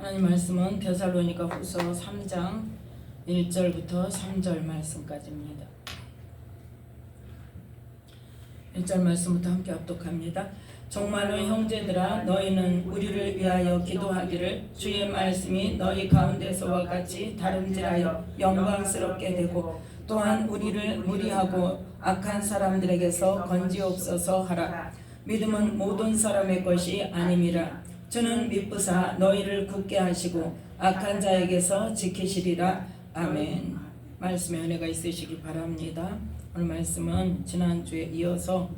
하나님 말씀은 데살로니가 후서 3장 1절부터 3절 말씀까지입니다. 1절 말씀부터 함께 합독합니다. 정말로 형제들아 너희는 우리를 위하여 기도하기를 주의 말씀이 너희 가운데서와 같이 다름질하여 영광스럽게 되고 또한 우리를 무리하고 악한 사람들에게서 건지옵소서 하라. 믿음은 모든 사람의 것이 아님이라. 주는 미쁘사 너희를 굳게 하시고 악한 자에게서 지키시리라. 아멘. 말씀에 은혜가 있으시기 바랍니다. 오늘 말씀은 지난주에 이어서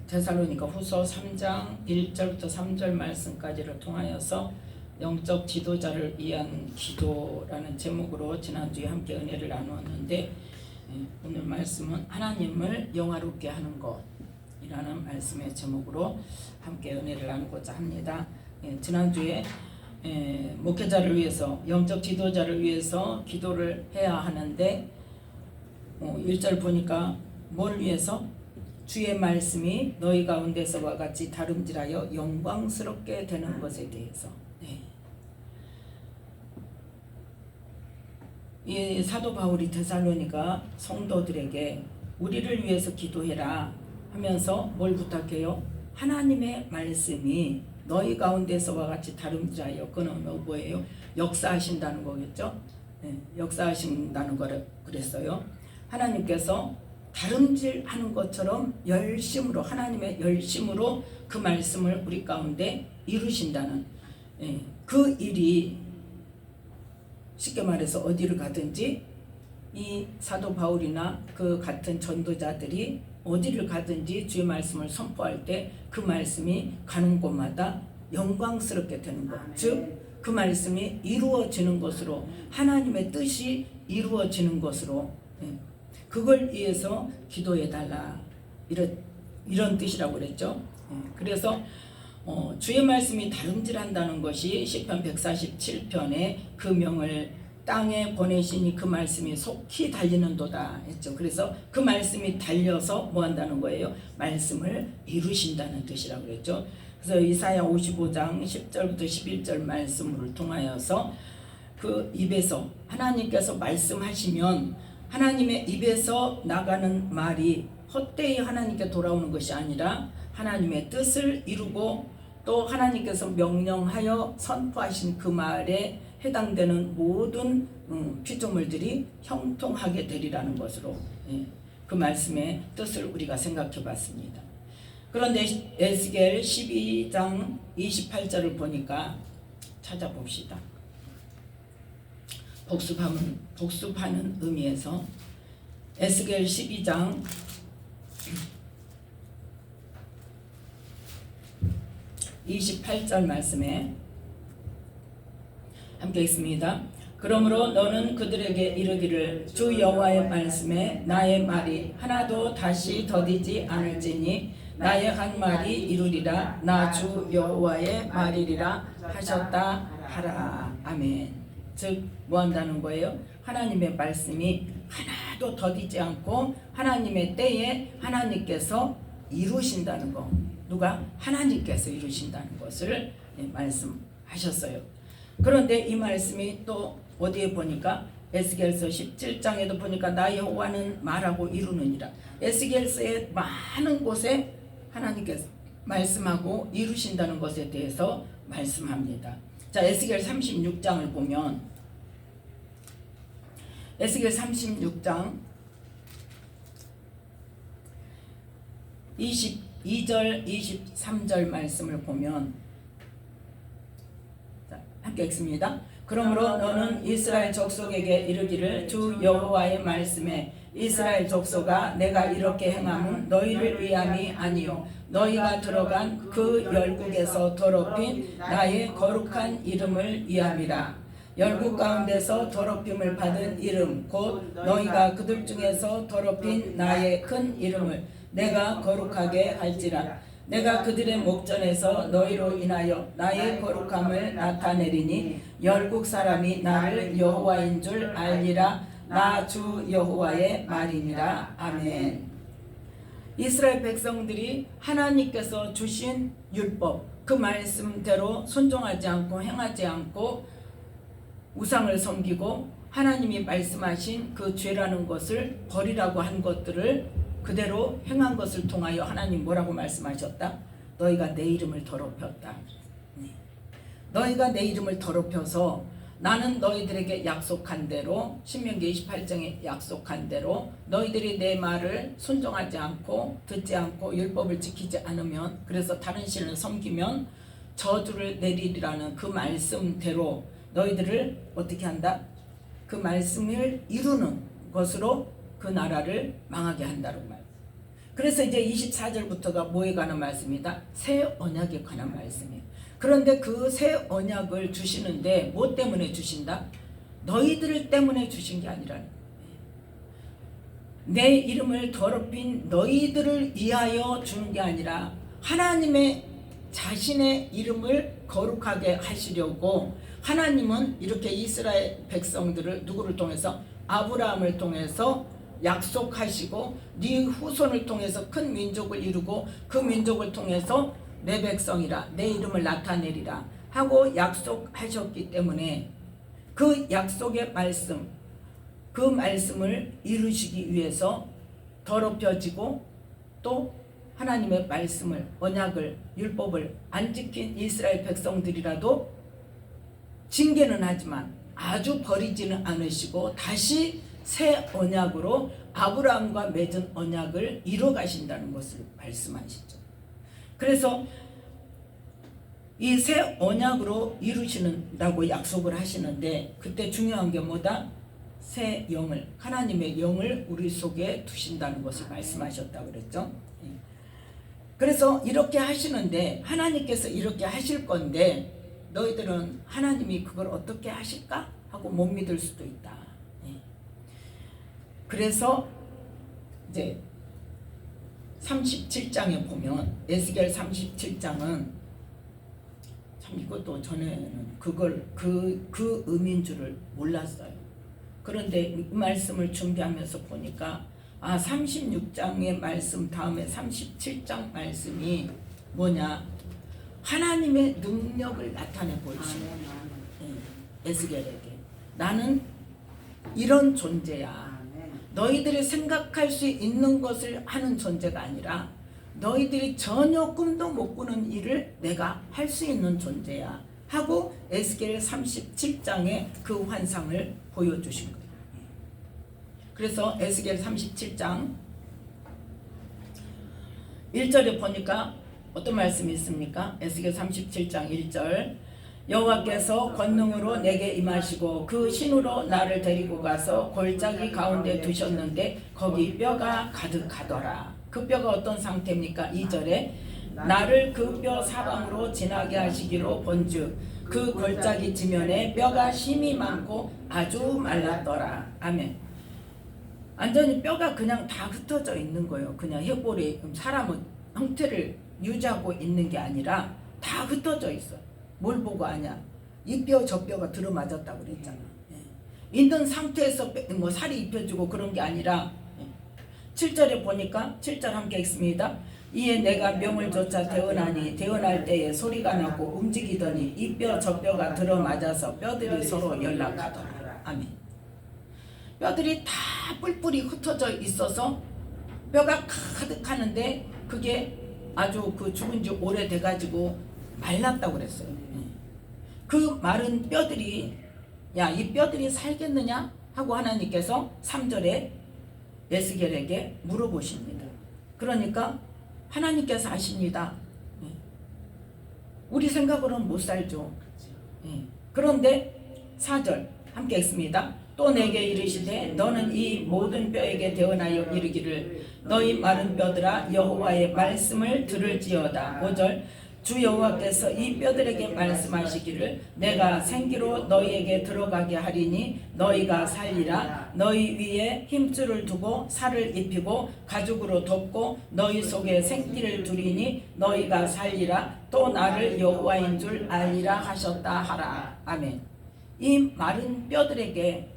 데살로니가 후서 3장 1절부터 3절 말씀까지를 통하여서 영적 지도자를 위한 기도라는 제목으로 지난주에 함께 은혜를 나누었는데, 오늘 말씀은 하나님을 영화롭게 하는 것이라는 말씀의 제목으로 함께 은혜를 나누고자 합니다. 지난주에 목회자를 위해서, 영적 지도자를 위해서 기도를 해야 하는데 1절 보니까 뭘 위해서? 주의 말씀이 너희 가운데서와 같이 다름질하여 영광스럽게 되는 것에 대해서. 이 사도 바울이 데살로니가 성도들에게 우리를 위해서 기도해라 하면서 뭘 부탁해요? 하나님의 말씀이 너희 가운데서와 같이 다름질하여, 그는 뭐예요? 역사하신다는 거겠죠? 역사하신다는 거를 그랬어요. 하나님께서 다름질하는 것처럼 열심으로, 하나님의 열심으로 그 말씀을 우리 가운데 이루신다는, 그 일이 쉽게 말해서 어디를 가든지 이 사도 바울이나 그 같은 전도자들이 어디를 가든지 주의 말씀을 선포할 때 그 말씀이 가는 곳마다 영광스럽게 되는 것, 즉 그 말씀이 이루어지는 것으로, 하나님의 뜻이 이루어지는 것으로, 그걸 위해서 기도해달라, 이런 뜻이라고 그랬죠. 그래서 주의 말씀이 다름질한다는 것이 시편 147편에 그 명을 땅에 보내시니 그 말씀이 속히 달리는도다 했죠. 그래서 그 말씀이 달려서 뭐 한다는 거예요? 말씀을 이루신다는 뜻이라고 그랬죠. 그래서 이사야 55장 10절부터 11절 말씀을 통하여서 그 입에서 하나님께서 말씀하시면 하나님의 입에서 나가는 말이 헛되이 하나님께 돌아오는 것이 아니라 하나님의 뜻을 이루고 또 하나님께서 명령하여 선포하신 그 말에 해당되는 모든 피조물들이 형통하게 되리라는 것으로, 그 말씀의 뜻을 우리가 생각해 봤습니다. 그런데 에스겔 12장 28절을 보니까 찾아봅시다. 복습하는 의미에서 에스겔 12장 28절 말씀에 함께 읽습니다. 그러므로 너는 그들에게 이르기를 주 여호와의 말씀에 나의 말이 하나도 다시 더디지 않을지니 나의 한 말이 이루리라. 나 주 여호와의 말이리라 하셨다 하라. 아멘. 즉 뭐 한다는 거예요? 하나님의 말씀이 하나도 더디지 않고 하나님의 때에 하나님께서 이루신다는 거. 누가? 하나님께서 이루신다는 것을 말씀하셨어요. 그런데 이 말씀이 또 어디에 보니까 에스겔서 17장에도 보니까 나 여호와는 말하고 이루느니라. 에스겔서의 많은 곳에 하나님께서 말씀하고 이루신다는 것에 대해서 말씀합니다. 자, 에스겔 36장을 보면 에스겔 36장 22절 23절 말씀을 보면, 자, 함께 읽습니다. 그러므로 너는 이스라엘 족속에게 이르기를 주 여호와의 말씀에 이스라엘 족속아 내가 이렇게 행함은 너희를 위함이 아니요 너희가 들어간 그 열국에서 더럽힌 나의 거룩한 이름을 위함이라. 열국 가운데서 더럽힘을 받은 이름 곧 너희가 그들 중에서 더럽힌 나의 큰 이름을 내가 거룩하게 할지라. 내가 그들의 목전에서 너희로 인하여 나의 거룩함을 나타내리니 열국 사람이 나를 여호와인 줄 알리라. 나 주 여호와의 말이니라. 아멘. 이스라엘 백성들이 하나님께서 주신 율법, 그 말씀대로 순종하지 않고 행하지 않고 우상을 섬기고 하나님이 말씀하신 그 죄라는 것을 버리라고 한 것들을 그대로 행한 것을 통하여 하나님 뭐라고 말씀하셨다? 너희가 내 이름을 더럽혔다. 너희가 내 이름을 더럽혀서 나는 너희들에게 약속한 대로 신명기 28장에 약속한 대로 너희들이 내 말을 순종하지 않고 듣지 않고 율법을 지키지 않으면 그래서 다른 신을 섬기면 저주를 내리리라는 그 말씀대로 너희들을 어떻게 한다? 그 말씀을 이루는 것으로 그 나라를 망하게 한다는 말. 그래서 이제 24절부터가 뭐에 관한 말씀이다? 새 언약에 관한 말씀이에요. 그런데 그 새 언약을 주시는데 뭐 때문에 주신다? 너희들 때문에 주신 게 아니라 내 이름을 더럽힌 너희들을 위하여 주는 게 아니라 하나님의 자신의 이름을 거룩하게 하시려고 하나님은 이렇게 이스라엘 백성들을 누구를 통해서? 아브라함을 통해서 약속하시고 네 후손을 통해서 큰 민족을 이루고 그 민족을 통해서 내 백성이라 내 이름을 나타내리라 하고 약속하셨기 때문에 그 약속의 말씀, 그 말씀을 이루시기 위해서 더럽혀지고 또 하나님의 말씀을, 언약을, 율법을 안 지킨 이스라엘 백성들이라도 징계는 하지만 아주 버리지는 않으시고 다시 새 언약으로 아브라함과 맺은 언약을 이뤄 가신다는 것을 말씀하시죠. 그래서 이 새 언약으로 이루시는다고 약속을 하시는데 그때 중요한 게 뭐다? 새 영을, 하나님의 영을 우리 속에 두신다는 것을 말씀하셨다고 그랬죠. 그래서 이렇게 하시는데 하나님께서 이렇게 하실 건데 너희들은 하나님이 그걸 어떻게 하실까? 하고 못 믿을 수도 있다. 그래서 이제 37장에 보면 에스겔 37장은 참 이것도 전에는 그걸 그 의미인 줄을 몰랐어요. 그런데 이 말씀을 준비하면서 보니까 36장의 말씀 다음에 37장 말씀이 뭐냐? 하나님의 능력을 나타내 보이시는 에스겔에게 나는 이런 존재야. 너희들이 생각할 수 있는 것을 하는 존재가 아니라 너희들이 전혀 꿈도 못 꾸는 일을 내가 할 수 있는 존재야 하고 에스겔 37장에 그 환상을 보여주신 거예요. 그래서 에스겔 37장 1절에 보니까 어떤 말씀이 있습니까? 에스겔 37장 1절 여호와께서 권능으로 내게 임하시고 그 신으로 나를 데리고 가서 골짜기 가운데 두셨는데 거기 뼈가 가득하더라. 그 뼈가 어떤 상태입니까? 2절에 나를 그 뼈 사방으로 지나게 하시기로 본즉 그 골짜기 지면에 뼈가 심이 많고 아주 말랐더라. 아멘. 완전히 뼈가 그냥 다 흩어져 있는 거예요. 그냥 해골이 사람은 형태를 유지하고 있는 게 아니라 다 흩어져 있어요. 뭘 보고 아냐? 이 뼈 저 뼈가 들어맞았다고 그랬잖아. 있는 상태에서 뭐 살이 입혀지고 그런 게 아니라 7절에 보니까 7절 함께 읽습니다. 이에 내가 명을 조차 대언하니 대언할 때에 소리가 나고 움직이더니 이 뼈 저 뼈가 들어맞아서 뼈들이 서로 연락하더라. 아멘. 뼈들이 다 뿔뿔이 흩어져 있어서 뼈가 가득하는데 그게 아주 그 죽은 지 오래돼 가지고 말랐다고 그랬어요. 그 마른 뼈들이 야, 이 뼈들이 살겠느냐? 하고 하나님께서 3절에 에스겔에게 물어보십니다. 그러니까 하나님께서 아십니다. 우리 생각으로는 못 살죠. 그런데 4절 함께 읽습니다. 또 내게 이르시되 너는 이 모든 뼈에게 대언하여 이르기를 너희 마른 뼈들아 여호와의 말씀을 들을지어다. 5절 주 여호와께서 이 뼈들에게 말씀하시기를 내가 생기로 너희에게 들어가게 하리니 너희가 살리라. 너희 위에 힘줄을 두고 살을 입히고 가죽으로 덮고 너희 속에 생기를 두리니 너희가 살리라. 또 나를 여호와인 줄 알리라 하셨다 하라. 아멘. 이 마른 뼈들에게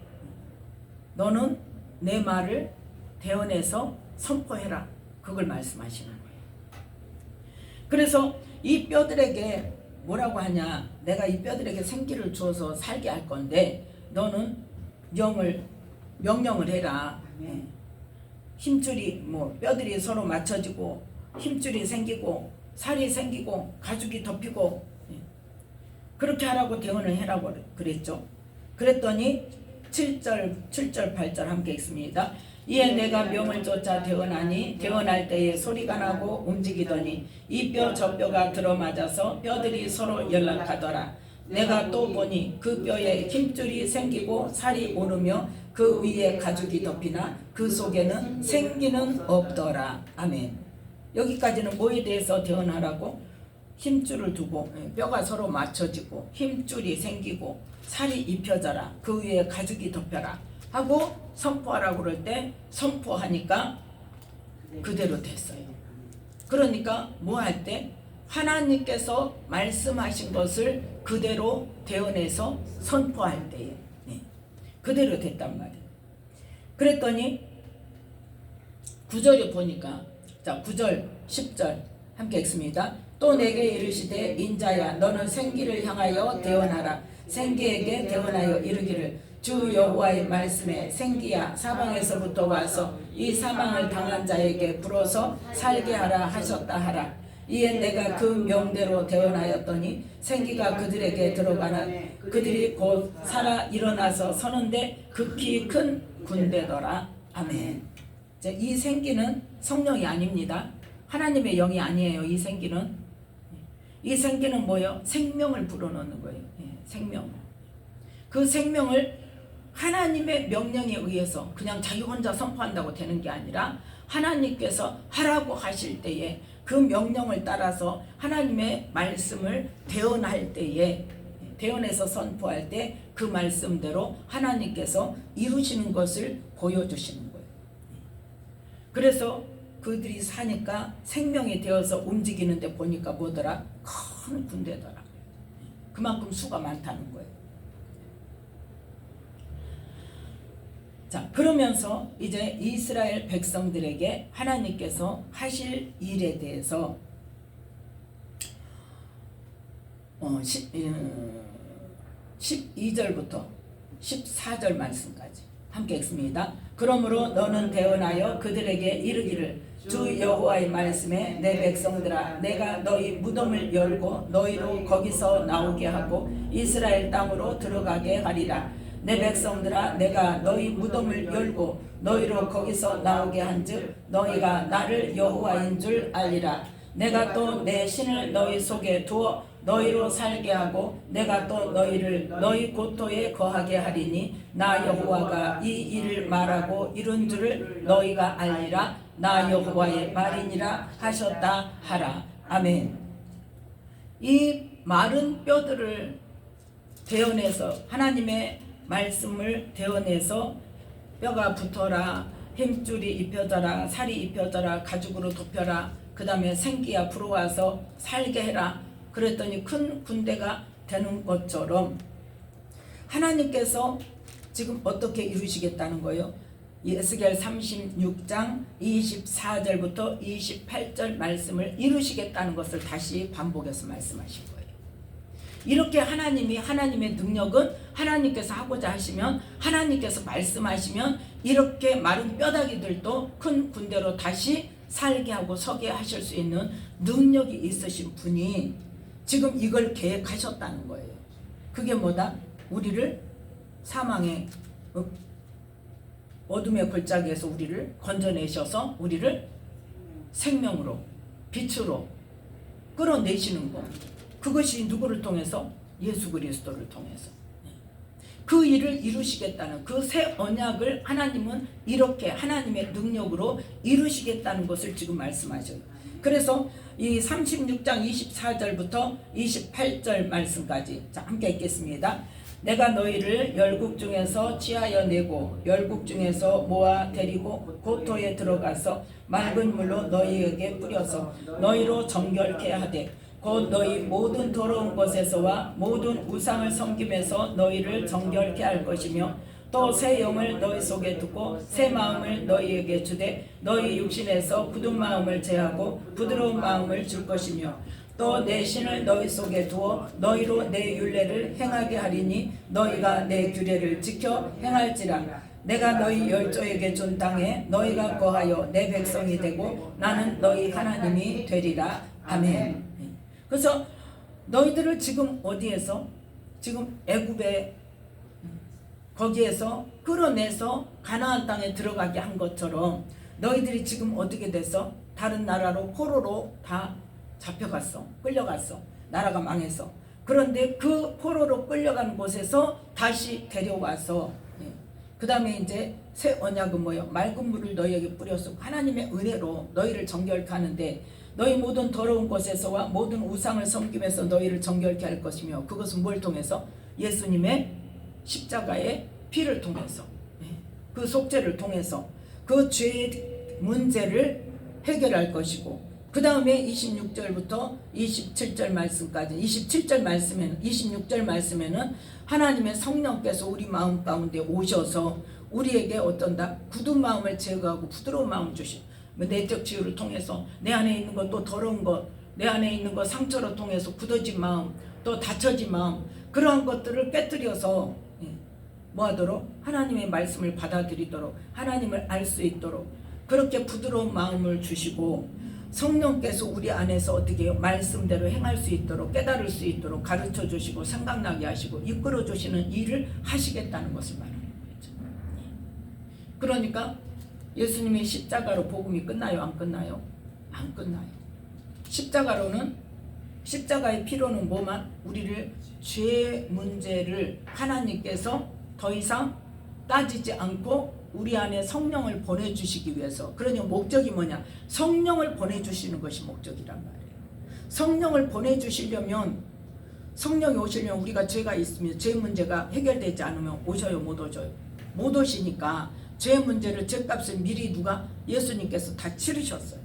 너는 내 말을 대언해서 선포해라. 그걸 말씀하시는 거예요. 그래서 이 뼈들에게 뭐라고 하냐? 내가 이 뼈들에게 생기를 주어서 살게 할 건데 너는 명령을 해라. 힘줄이 뼈들이 서로 맞춰지고 힘줄이 생기고 살이 생기고 가죽이 덮이고 그렇게 하라고 대언을 해라고 그랬죠. 그랬더니 7절 8절 함께 읽습니다. 이에 내가 명을 쫓아 대언하니 대언할 때에 소리가 나고 움직이더니 이 뼈 저 뼈가 들어맞아서 뼈들이 서로 연락하더라. 내가 또 보니 그 뼈에 힘줄이 생기고 살이 오르며 그 위에 가죽이 덮이나 그 속에는 생기는 없더라. 아멘. 여기까지는 뭐에 대해서 대언하라고? 힘줄을 두고 뼈가 서로 맞춰지고 힘줄이 생기고 살이 입혀져라. 그 위에 가죽이 덮여라 하고 선포하라고 그럴 때 선포하니까 그대로 됐어요. 그러니까 뭐 할 때? 하나님께서 말씀하신 것을 그대로 대언해서 선포할 때에 그대로 됐단 말이에요. 그랬더니 9절에 보니까, 자 9절 10절 함께 읽습니다. 또 내게 이르시되 인자야 너는 생기를 향하여 대언하라. 생기에게 대언하여 이르기를 주 여호와의 말씀에 생기야 사방에서부터 와서 이 사망을 당한 자에게 불어서 살게 하라 하셨다 하라. 이에 내가 그 명대로 대언하였더니 생기가 그들에게 들어가나 그들이 곧 살아 일어나서 서는데 극히 큰 군대더라. 아멘. 이 생기는 성령이 아닙니다. 하나님의 영이 아니에요. 이 생기는 뭐예요? 생명을 불어넣는 거예요. 생명. 그 생명을 하나님의 명령에 의해서 그냥 자기 혼자 선포한다고 되는 게 아니라 하나님께서 하라고 하실 때에 그 명령을 따라서 하나님의 말씀을 대언할 때에 대언해서 선포할 때 그 말씀대로 하나님께서 이루시는 것을 보여주시는 거예요. 그래서 그들이 사니까 생명이 되어서 움직이는데 보니까 뭐더라? 큰 군대더라. 그만큼 수가 많다는 거예요. 자, 그러면서 이제 이스라엘 백성들에게 하나님께서 하실 일에 대해서 12절부터 14절 말씀까지 함께 읽습니다. 그러므로 너는 대언하여 그들에게 이르기를 주 여호와의 말씀에 내 백성들아 내가 너희 무덤을 열고 너희로 거기서 나오게 하고 이스라엘 땅으로 들어가게 하리라. 내 백성들아 내가 너희 무덤을 열고 너희로 거기서 나오게 한즉 너희가 나를 여호와인 줄 알리라. 내가 또 내 신을 너희 속에 두어 너희로 살게 하고 내가 또 너희를 너희 고토에 거하게 하리니 나 여호와가 이 일을 말하고 이룬 줄을 너희가 알리라. 나 여호와의 말이니라 하셨다 하라. 아멘. 이 마른 뼈들을 대언해서 하나님의 말씀을 대언해서 뼈가 붙어라, 힘줄이 입혀져라, 살이 입혀져라, 가죽으로 덮여라, 그 다음에 생기야 불어와서 살게 해라. 그랬더니 큰 군대가 되는 것처럼 하나님께서 지금 어떻게 이루시겠다는 거예요? 에스겔 36장 24절부터 28절 말씀을 이루시겠다는 것을 다시 반복해서 말씀하신 거예요. 이렇게 하나님의 능력은 하나님께서 하고자 하시면 하나님께서 말씀하시면 이렇게 마른 뼈다귀들도 큰 군대로 다시 살게 하고 서게 하실 수 있는 능력이 있으신 분이 지금 이걸 계획하셨다는 거예요. 그게 뭐다? 우리를 사망의 어둠의 골짜기에서 우리를 건져내셔서 우리를 생명으로 빛으로 끌어내시는 것. 그것이 누구를 통해서? 예수 그리스도를 통해서. 그 일을 이루시겠다는 그 새 언약을 하나님은 이렇게 하나님의 능력으로 이루시겠다는 것을 지금 말씀하셔요. 그래서 이 36장 24절부터 28절 말씀까지 자 함께 읽겠습니다. 내가 너희를 열국 중에서 취하여 내고 열국 중에서 모아 데리고 고토에 들어가서 맑은 물로 너희에게 뿌려서 너희로 정결케 하되 곧 너희 모든 더러운 것에서와 모든 우상을 섬김에서 너희를 정결케 할 것이며 또 새 영을 너희 속에 두고 새 마음을 너희에게 주되 너희 육신에서 굳은 마음을 제하고 부드러운 마음을 줄 것이며 또 내 신을 너희 속에 두어 너희로 내 율례를 행하게 하리니 너희가 내 규례를 지켜 행할지라. 내가 너희 열조에게 준 땅에 너희가 거하여 내 백성이 되고 나는 너희 하나님이 되리라. 아멘. 그래서 너희들을 지금 어디에서 지금 애굽에 거기에서 끌어내서 가나안 땅에 들어가게 한 것처럼 너희들이 지금 어떻게 돼서 다른 나라로 포로로 다 잡혀갔어. 끌려갔어. 나라가 망해서. 그런데 그 포로로 끌려간 곳에서 다시 데려와서 그 다음에 이제 새 언약은 뭐예요? 맑은 물을 너희에게 뿌려서 하나님의 은혜로 너희를 정결케 하는데 너희 모든 더러운 곳에서와 모든 우상을 섬김에서 너희를 정결케 할 것이며 그것은 뭘 통해서? 예수님의 십자가의 피를 통해서 그 속죄를 통해서 그 죄의 문제를 해결할 것이고 그 다음에 26절부터 27절 말씀까지 27절 말씀에는 26절 말씀에는 하나님의 성령께서 우리 마음 가운데 오셔서 우리에게 어떤다? 굳은 마음을 제거하고 부드러운 마음을 주시고 내적 치유를 통해서 내 안에 있는 것 또 더러운 것 내 안에 있는 것 상처를 통해서 굳어진 마음 또 닫혀진 마음 그러한 것들을 깨뜨려서 뭐하도록? 하나님의 말씀을 받아들이도록 하나님을 알 수 있도록 그렇게 부드러운 마음을 주시고 성령께서 우리 안에서 어떻게 해요? 말씀대로 행할 수 있도록 깨달을 수 있도록 가르쳐 주시고 생각나게 하시고 이끌어 주시는 일을 하시겠다는 것을 말하는 거죠. 그러니까 예수님의 십자가로 복음이 끝나요? 안 끝나요? 안 끝나요. 십자가의 피로는 뭐만? 우리를 죄 문제를 하나님께서 더 이상 따지지 않고 우리 안에 성령을 보내주시기 위해서. 그러니 목적이 뭐냐? 성령을 보내주시는 것이 목적이란 말이에요. 성령을 보내주시려면 성령이 오시려면 우리가 죄가 있으면 죄 문제가 해결되지 않으면 오셔요? 못 오셔요? 못 오시니까 죄 문제를 죄값을 미리 누가? 예수님께서 다 치르셨어요.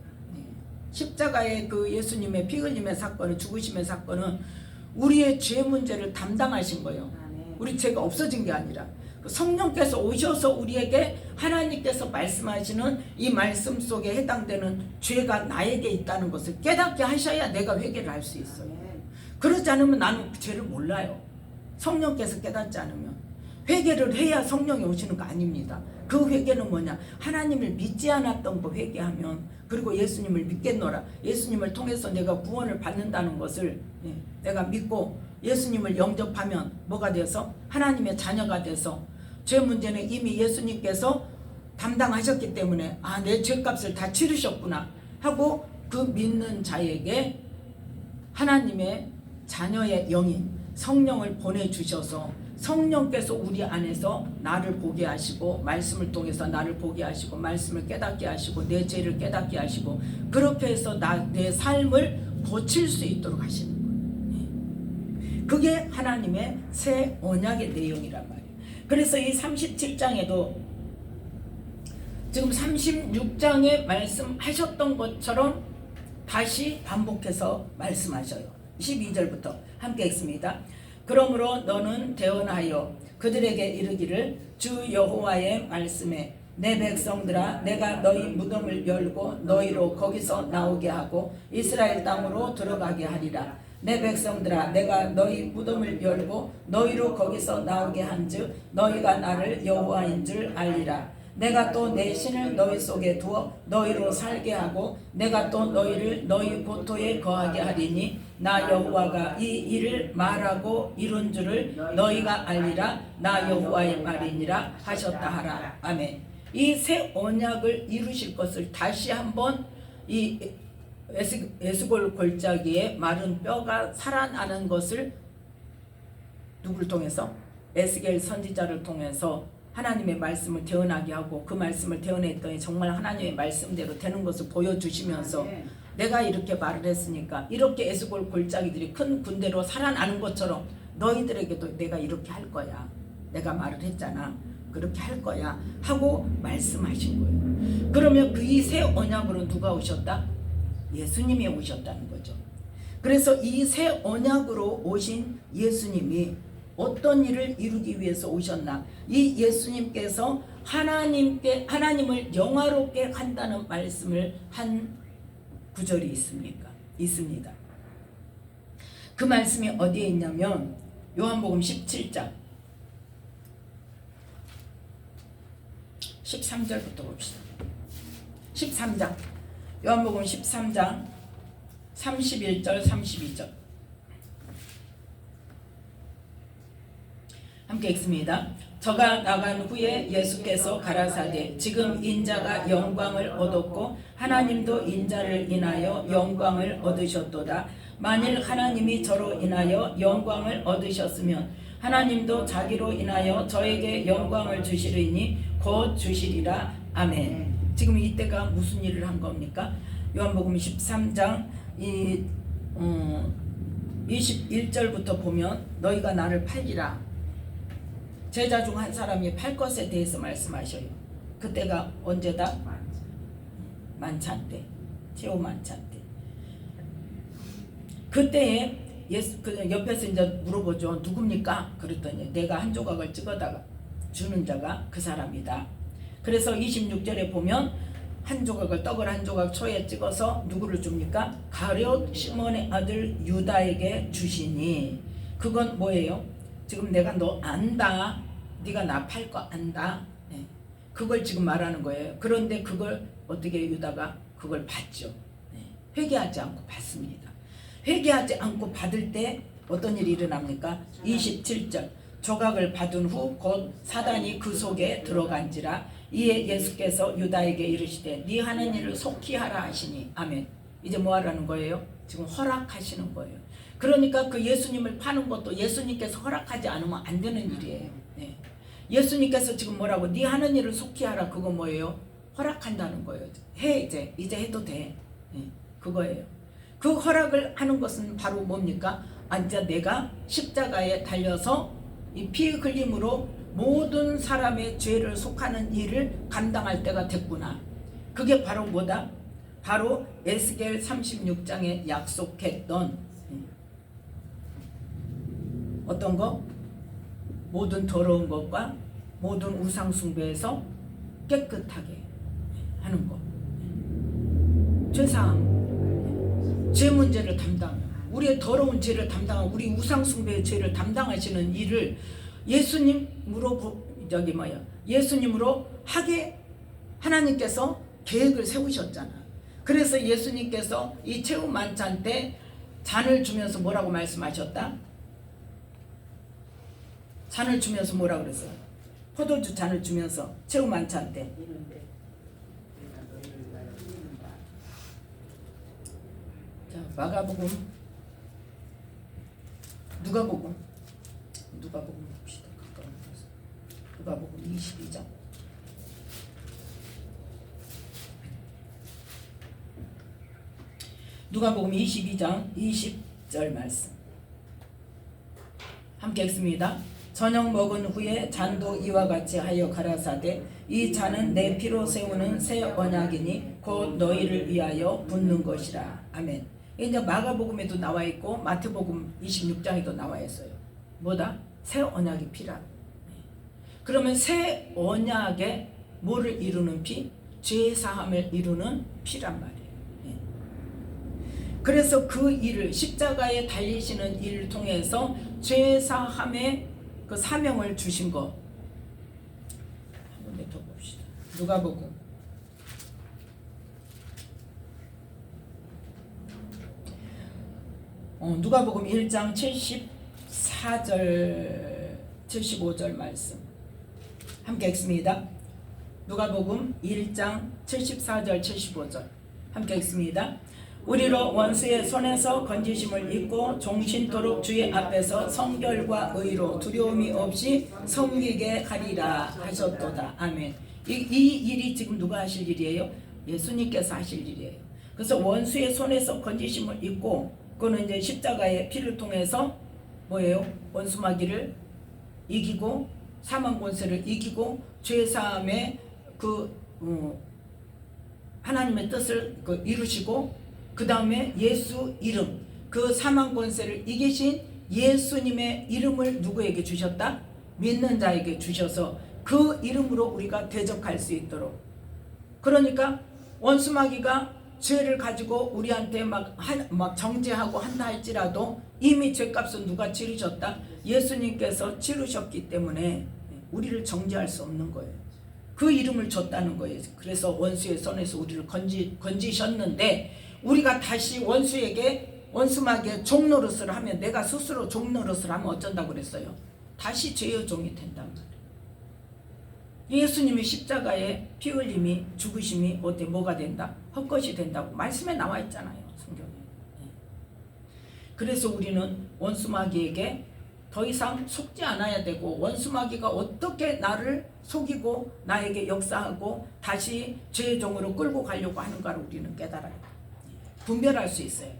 십자가의 그 예수님의 피 흘림의 사건은 죽으심의 사건은 우리의 죄 문제를 담당하신 거예요. 우리 죄가 없어진 게 아니라 성령께서 오셔서 우리에게 하나님께서 말씀하시는 이 말씀 속에 해당되는 죄가 나에게 있다는 것을 깨닫게 하셔야 내가 회개를 할 수 있어요. 그러지 않으면 나는 그 죄를 몰라요. 성령께서 깨닫지 않으면. 회개를 해야 성령이 오시는 거 아닙니다. 그 회개는 뭐냐? 하나님을 믿지 않았던 거 회개하면 그리고 예수님을 믿겠노라. 예수님을 통해서 내가 구원을 받는다는 것을 내가 믿고 예수님을 영접하면 뭐가 돼서? 하나님의 자녀가 돼서 죄 문제는 이미 예수님께서 담당하셨기 때문에 내 죄값을 다 치르셨구나 하고 그 믿는 자에게 하나님의 자녀의 영인 성령을 보내주셔서 성령께서 우리 안에서 나를 보게 하시고 말씀을 통해서 나를 보게 하시고 말씀을 깨닫게 하시고 내 죄를 깨닫게 하시고 그렇게 해서 내 삶을 고칠 수 있도록 하시는 거예요. 그게 하나님의 새 언약의 내용이란 말이에요. 그래서 이 37장에도 지금 36장에 말씀하셨던 것처럼 다시 반복해서 말씀하셔요. 12절부터 함께 읽습니다. 그러므로 너는 대언하여 그들에게 이르기를 주 여호와의 말씀에 내 백성들아 내가 너희 무덤을 열고 너희로 거기서 나오게 하고 이스라엘 땅으로 들어가게 하리라. 내 백성들아 내가 너희 무덤을 열고 너희로 거기서 나오게 한즉 너희가 나를 여호와인 줄 알리라. 내가 또 내 신을 너희 속에 두어 너희로 살게 하고 내가 또 너희를 너희 고토에 거하게 하리니 나 여호와가 이 일을 말하고 이룬 줄을 너희가 알리라. 나 여호와의 말이니라 하셨다 하라. 아멘. 이 새 언약을 이루실 것을 다시 한번 이 에스골 골짜기에 마른 뼈가 살아나는 것을 누구를 통해서? 에스겔 선지자를 통해서 하나님의 말씀을 태어나게 하고 그 말씀을 태어냈더니 정말 하나님의 말씀대로 되는 것을 보여주시면서 내가 이렇게 말을 했으니까 이렇게 에스골 골짜기들이 큰 군대로 살아나는 것처럼 너희들에게도 내가 이렇게 할 거야. 내가 말을 했잖아. 그렇게 할 거야 하고 말씀하신 거예요. 그러면 그 이 새 언약으로 누가 오셨다? 예수님이 오셨다는 거죠. 그래서 이 새 언약으로 오신 예수님이 어떤 일을 이루기 위해서 오셨나? 이 예수님께서 하나님을 영화롭게 한다는 말씀을 한 구절이 있습니까? 있습니다. 그 말씀이 어디에 있냐면 요한복음 17장 13절부터 봅시다. 13장 요한복음 13장 31절 32절 함께 읽습니다. 저가 나간 후에 예수께서 가라사대 지금 인자가 영광을 얻었고 하나님도 인자를 인하여 영광을 얻으셨도다. 만일 하나님이 저로 인하여 영광을 얻으셨으면 하나님도 자기로 인하여 저에게 영광을 주시리니 곧 주시리라. 아멘. 지금 이때가 무슨 일을 한 겁니까? 요한복음 13장 21절부터 보면 너희가 나를 팔리라. 제자 중 한 사람이 팔 것에 대해서 말씀하셔요. 그때가 언제다? 만찬 때, 최후 만찬 때. 그때에 그 옆에서 이제 물어보죠. 누굽니까? 그랬더니 내가 한 조각을 찍어다가 주는 자가 그 사람이다. 그래서 26절에 보면 한 조각을 떡을 한 조각 초에 찍어서 누구를 줍니까? 가룟 시몬의 아들 유다에게 주시니 그건 뭐예요? 지금 내가 너 안다. 네가 나 팔 거 안다. 네. 그걸 지금 말하는 거예요. 그런데 그걸 어떻게 유다가 그걸 받죠. 네. 회개하지 않고 받습니다. 회개하지 않고 받을 때 어떤 일이 일어납니까? 27절 조각을 받은 후 곧 사단이 그 속에 들어간지라. 이에 예수께서 유다에게 이르시되 네 하는 일을 속히 하라 하시니. 아멘. 이제 뭐 하라는 거예요? 지금 허락하시는 거예요. 그러니까 그 예수님을 파는 것도 예수님께서 허락하지 않으면 안 되는 일이에요. 네. 예수님께서 지금 뭐라고? 네 하는 일을 속히 하라. 그거 뭐예요? 허락한다는 거예요. 해 이제 해도 돼. 네. 그거예요. 그 허락을 하는 것은 바로 뭡니까? 이제 내가 십자가에 달려서 이 피 흘림으로 모든 사람의 죄를 속하는 일을 감당할 때가 됐구나. 그게 바로 뭐다? 바로 에스겔 36장에 약속했던 어떤 거? 모든 더러운 것과 모든 우상 숭배에서 깨끗하게 하는 거. 죄사함, 죄 문제를 담당, 우리의 더러운 죄를 담당하고 우리 우상 숭배의 죄를 담당하시는 일을 예수님으로 하게 하나님께서 계획을 세우셨잖아. 그래서 예수님께서 이 최후 만찬 때 잔을 주면서 뭐라고 말씀하셨다? 잔을 주면서 뭐라고 그랬어요? 포도주 잔을 주면서 최후 만찬 때. 자, 마가복음, 누가복음 봅시다. 누가복음 22장. 누가복음 22장 20절 말씀 함께 읽습니다. 저녁 먹은 후에 잔도 이와 같이 하여 가라사대 이 잔은 내 피로 세우는 새 언약이니 곧 너희를 위하여 붓는 것이라. 아멘. 이제 마가복음에도 나와 있고 마태복음 26장에도 나와 있어요. 뭐다? 새 언약이 피라. 그러면 새 언약에 뭐를 이루는 피? 죄 사함을 이루는 피란 말이에요. 그래서 그 일을 십자가에 달리시는 일을 통해서 죄 사함의 그 사명을 주신 거 한번 더 봅시다. 누가복음 1장 74절 75절 말씀 함께 읽습니다. 누가복음 1장 74절 75절 함께 읽습니다. 우리로 원수의 손에서 건지심을 입고 종신토록 주의 앞에서 성결과 의로 두려움이 없이 섬기게 하리라 하셨도다. 아멘. 이 일이 지금 누가 하실 일이에요? 예수님께서 하실 일이에요. 그래서 원수의 손에서 건지심을 입고 그거는 이제 십자가의 피를 통해서 뭐예요? 원수마귀를 이기고 사망 권세를 이기고 죄 사함의 하나님의 뜻을 이루시고 그 다음에 예수 이름, 그 사망 권세를 이기신 예수님의 이름을 누구에게 주셨다? 믿는 자에게 주셔서 그 이름으로 우리가 대적할 수 있도록. 그러니까 원수마귀가 죄를 가지고 우리한테 막 정죄하고 한다 할지라도 이미 죄값은 누가 치르셨다? 예수님께서 치르셨기 때문에 우리를 정죄할 수 없는 거예요. 그 이름을 줬다는 거예요. 그래서 원수의 손에서 우리를 건지셨는데 우리가 다시 원수마귀의 종노릇을 하면, 내가 스스로 종노릇을 하면 어쩐다고 그랬어요? 다시 죄의 종이 된단 말이에요. 예수님이 십자가에 피 흘림이, 죽으심이 어때 뭐가 된다? 헛것이 된다고 말씀에 나와 있잖아요, 성경에. 그래서 우리는 원수마귀에게 더 이상 속지 않아야 되고, 원수마귀가 어떻게 나를 속이고 나에게 역사하고 다시 죄의 종으로 끌고 가려고 하는가를 우리는 깨달아야 돼. 분별할 수 있어야 돼.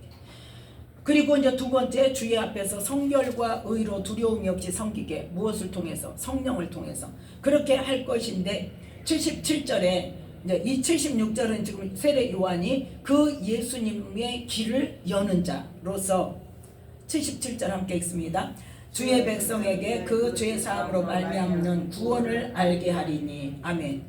그리고 이제 두 번째, 주의 앞에서 성결과 의로 두려움이 없이 섬기게. 무엇을 통해서? 성령을 통해서 그렇게 할 것인데, 77절에 이제 이 76절은 지금 세례 요한이 그 예수님의 길을 여는 자로서 77절 함께 읽습니다. 주의 백성에게 그 죄 사함으로 말미암는 구원을 알게 하리니. 아멘.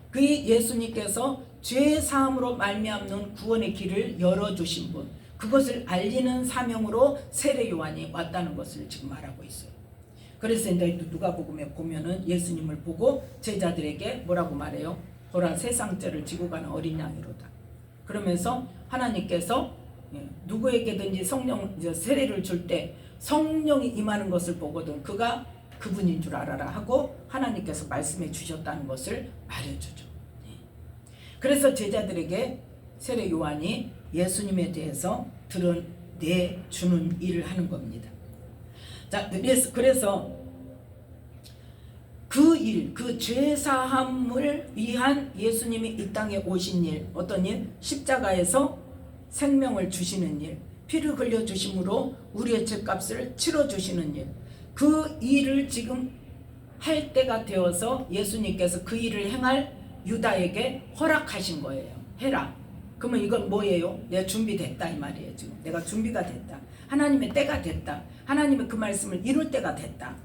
그 예수님께서 죄 사함으로 말미암는 구원의 길을 열어주신 분, 그것을 알리는 사명으로 세례 요한이 왔다는 것을 지금 말하고 있어요. 그래서 이제 누가복음에 보면은 예수님을 보고 제자들에게 뭐라고 말해요? 보라, 세상 죄를 지고 가는 어린 양이로다. 그러면서 하나님께서 누구에게든지 세례를 줄 때 성령이 임하는 것을 보거든 그가 그분인 줄 알아라 하고 하나님께서 말씀해 주셨다는 것을 말해주죠. 그래서 제자들에게 세례 요한이 예수님에 대해서 드러내주는 일을 하는 겁니다. 자, 그래서 그 일, 그 죄사함을 위한 예수님이 이 땅에 오신 일, 어떤 일? 십자가에서 생명을 주시는 일, 피를 흘려주심으로 우리의 죄값을 치러주시는 일, 그 일을 지금 할 때가 되어서 예수님께서 그 일을 행할 유다에게 허락하신 거예요. 해라. 그러면 이건 뭐예요? 내가 준비됐다 이 말이에요. 지금 내가 준비가 됐다. 하나님의 때가 됐다. 하나님의 그 말씀을 이룰 때가 됐다.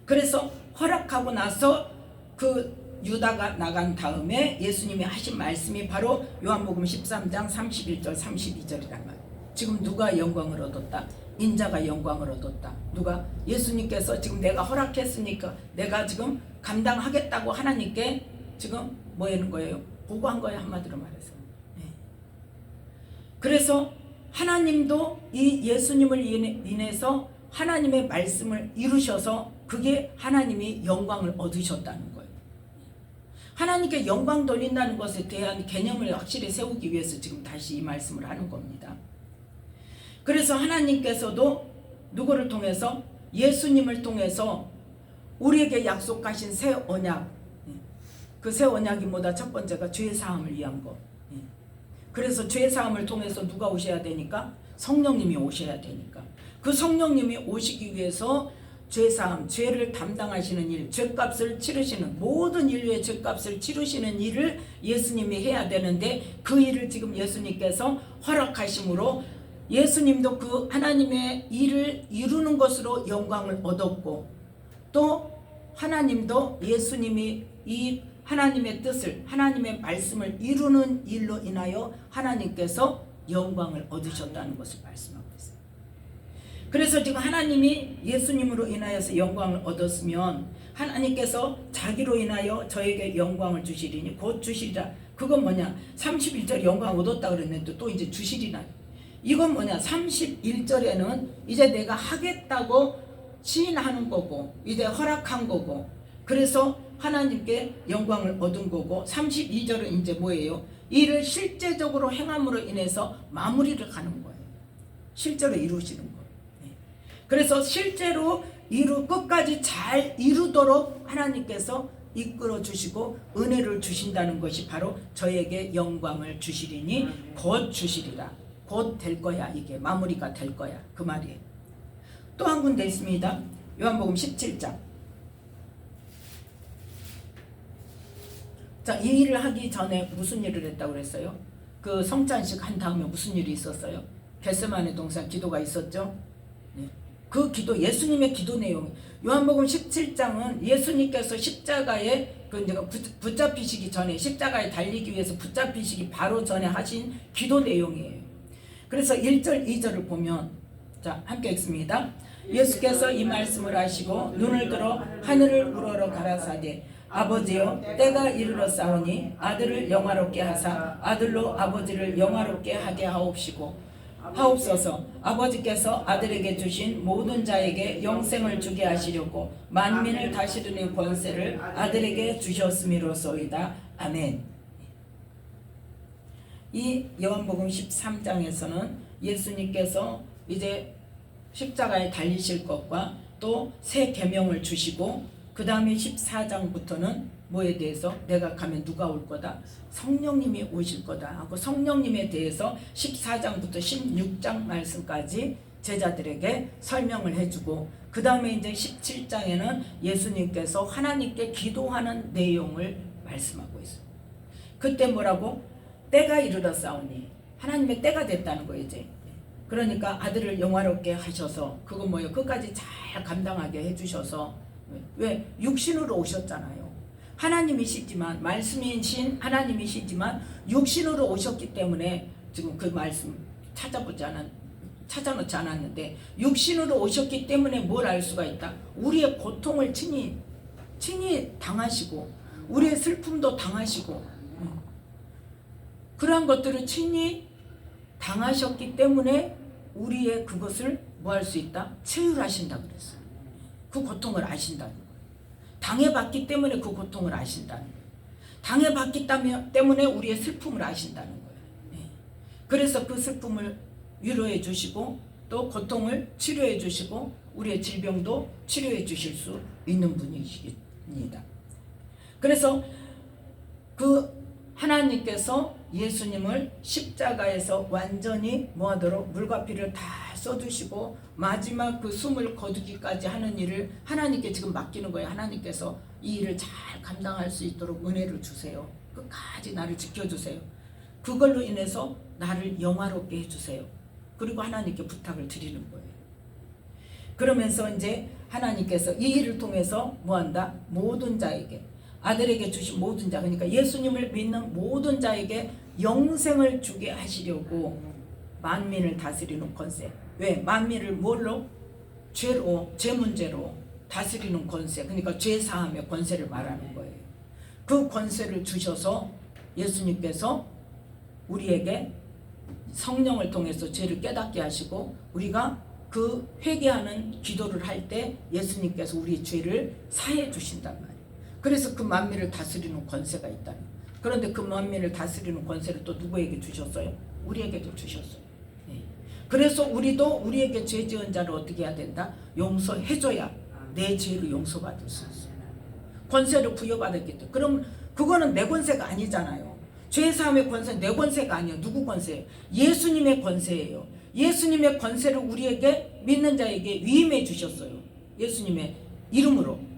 그래서 허락하고 나서 그 유다가 나간 다음에 예수님이 하신 말씀이 바로 요한복음 13장 31절 32절이란 말이에요. 지금 누가 영광을 얻었다? 인자가 영광을 얻었다. 누가? 예수님께서 지금 내가 허락했으니까 내가 지금 감당하겠다고 하나님께 지금 뭐 하는 거예요? 보고한 거예요, 한마디로 말해서. 그래서 하나님도 이 예수님을 인해서 하나님의 말씀을 이루셔서 그게 하나님이 영광을 얻으셨다는 거예요. 하나님께 영광 돌린다는 것에 대한 개념을 확실히 세우기 위해서 지금 다시 이 말씀을 하는 겁니다. 그래서 하나님께서도 누구를 통해서? 예수님을 통해서 우리에게 약속하신 새 언약, 그 새 언약이 뭐다? 첫 번째가 죄 사함을 위한 거. 그래서 죄 사함을 통해서 누가 오셔야 되니까? 성령님이 오셔야 되니까. 그 성령님이 오시기 위해서 죄 사함, 죄를 담당하시는 일, 죄값을 치르시는, 모든 인류의 죄값을 치르시는 일을 예수님이 해야 되는데, 그 일을 지금 예수님께서 허락하심으로 예수님도 그 하나님의 일을 이루는 것으로 영광을 얻었고, 또 하나님도 예수님이 이 하나님의 뜻을, 하나님의 말씀을 이루는 일로 인하여 하나님께서 영광을 얻으셨다는 것을 말씀하고 있어요. 그래서 지금 하나님이 예수님으로 인하여서 영광을 얻었으면 하나님께서 자기로 인하여 저에게 영광을 주시리니 곧 주시리라. 그건 뭐냐? 31절 영광 얻었다 그랬는데 또 이제 주시리라. 이건 뭐냐? 31절에는 이제 내가 하겠다고 시인하는 거고, 이제 허락한 거고, 그래서 하나님께 영광을 얻은 거고, 32절은 이제 뭐예요? 이를 실제적으로 행함으로 인해서 마무리를 가는 거예요. 실제로 이루시는 거예요. 그래서 실제로 끝까지 잘 이루도록 하나님께서 이끌어 주시고 은혜를 주신다는 것이 바로 저에게 영광을 주시리니 곧 주시리라. 곧 될 거야. 이게 마무리가 될 거야. 그 말이에요. 또 한 군데 있습니다. 요한복음 17장. 자, 이 일을 하기 전에 무슨 일을 했다고 그랬어요? 그 성찬식 한 다음에 무슨 일이 있었어요? 겟세마네 동산 기도가 있었죠. 네. 그 기도, 예수님의 기도 내용. 요한복음 17장은 예수님께서 십자가에 붙잡히시기 전에, 십자가에 달리기 위해서 붙잡히시기 바로 전에 하신 기도 내용이에요. 그래서 1절 2절을 보면, 자 함께 읽습니다. 예수께서 이 말씀을 하시고 눈을 들어 하늘을 우러러 가라사대 아버지여 때가 이르렀사오니 아들을 영화롭게 하사 아들로 아버지를 영화롭게 하게 하옵소서. 아버지께서 아들에게 주신 모든 자에게 영생을 주게 하시려고 만민을 다스리는 권세를 아들에게 주셨음이로소이다. 아멘. 이 요한복음 13장에서는 예수님께서 이제 십자가에 달리실 것과 또 새 계명을 주시고, 그 다음에 14장부터는 뭐에 대해서 내가 가면 누가 올 거다? 성령님이 오실 거다 하고, 성령님에 대해서 14장부터 16장 말씀까지 제자들에게 설명을 해주고, 그 다음에 이제 17장에는 예수님께서 하나님께 기도하는 내용을 말씀하고 있어요. 그때 뭐라고? 때가 이르렀사오니, 하나님의 때가 됐다는 거예요 이제. 그러니까 아들을 영화롭게 하셔서, 그거 뭐예요? 끝까지 잘 감당하게 해주셔서, 왜? 육신으로 오셨잖아요. 하나님이시지만, 말씀이신 하나님이시지만 육신으로 오셨기 때문에 지금 그 말씀 찾아놓지 않았는데, 육신으로 오셨기 때문에 뭘 알 수가 있다? 우리의 고통을 친히 당하시고, 우리의 슬픔도 당하시고, 그러한 것들을 친히 당하셨기 때문에 우리의 그것을 뭐 할 수 있다? 체휼하신다 그랬어요. 그 고통을 아신다는 거예요. 당해봤기 때문에 그 고통을 아신다는 거예요. 당해봤기 때문에 우리의 슬픔을 아신다는 거예요. 네. 그래서 그 슬픔을 위로해 주시고, 또 고통을 치료해 주시고, 우리의 질병도 치료해 주실 수 있는 분이십니다. 그래서 그 하나님께서 예수님을 십자가에서 완전히 뭐하도록 물과 피를 다 써주시고, 마지막 그 숨을 거두기까지 하는 일을 하나님께 지금 맡기는 거예요. 하나님께서 이 일을 잘 감당할 수 있도록 은혜를 주세요. 끝까지 나를 지켜주세요. 그걸로 인해서 나를 영화롭게 해주세요. 그리고 하나님께 부탁을 드리는 거예요. 그러면서 이제 하나님께서 이 일을 통해서 뭐한다? 모든 자에게, 아들에게 주신 모든 자, 그러니까 예수님을 믿는 모든 자에게 영생을 주게 하시려고 만민을 다스리는 권세. 왜? 만민을 뭘로? 죄로, 죄 문제로 다스리는 권세. 그러니까 죄 사함의 권세를 말하는 거예요. 그 권세를 주셔서 예수님께서 우리에게 성령을 통해서 죄를 깨닫게 하시고, 우리가 그 회개하는 기도를 할 때 예수님께서 우리의 죄를 사해 주신단 말이에요. 그래서 그 만민을 다스리는 권세가 있다는 거예요. 그런데 그 만민을 다스리는 권세를 또 누구에게 주셨어요? 우리에게도 주셨어요. 네. 그래서 우리에게 죄 지은 자를 어떻게 해야 된다? 용서해줘야 내 죄를 용서받을 수 있어요. 권세를 부여받았기 때문에. 그럼 그거는 내 권세가 아니잖아요. 죄 사함의 권세는 내 권세가 아니에요. 누구 권세예요? 예수님의 권세예요. 예수님의 권세를 우리에게 믿는 자에게 위임해 주셨어요. 예수님의 이름으로.